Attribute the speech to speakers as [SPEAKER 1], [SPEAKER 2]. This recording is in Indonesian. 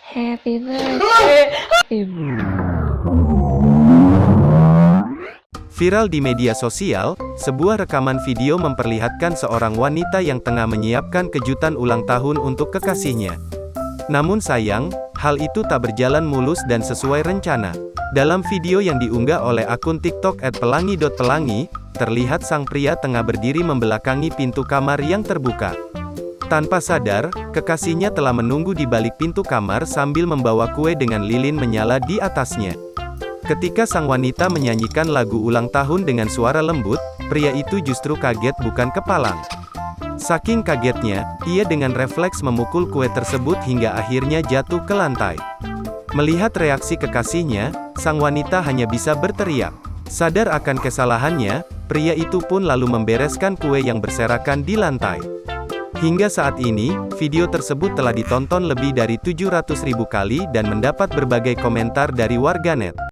[SPEAKER 1] Happy birthday.
[SPEAKER 2] Viral di media sosial, sebuah rekaman video memperlihatkan seorang wanita yang tengah menyiapkan kejutan ulang tahun untuk kekasihnya. Namun sayang, hal itu tak berjalan mulus dan sesuai rencana. Dalam video yang diunggah oleh akun TikTok @pelangi.pelangi, terlihat sang pria tengah berdiri membelakangi pintu kamar yang terbuka. Tanpa sadar, kekasihnya telah menunggu di balik pintu kamar sambil membawa kue dengan lilin menyala di atasnya. Ketika sang wanita menyanyikan lagu ulang tahun dengan suara lembut, pria itu justru kaget bukan kepalang. Saking kagetnya, ia dengan refleks memukul kue tersebut hingga akhirnya jatuh ke lantai. Melihat reaksi kekasihnya, sang wanita hanya bisa berteriak. Sadar akan kesalahannya, pria itu pun lalu membereskan kue yang berserakan di lantai. Hingga saat ini, video tersebut telah ditonton lebih dari 700.000 kali dan mendapat berbagai komentar dari warganet.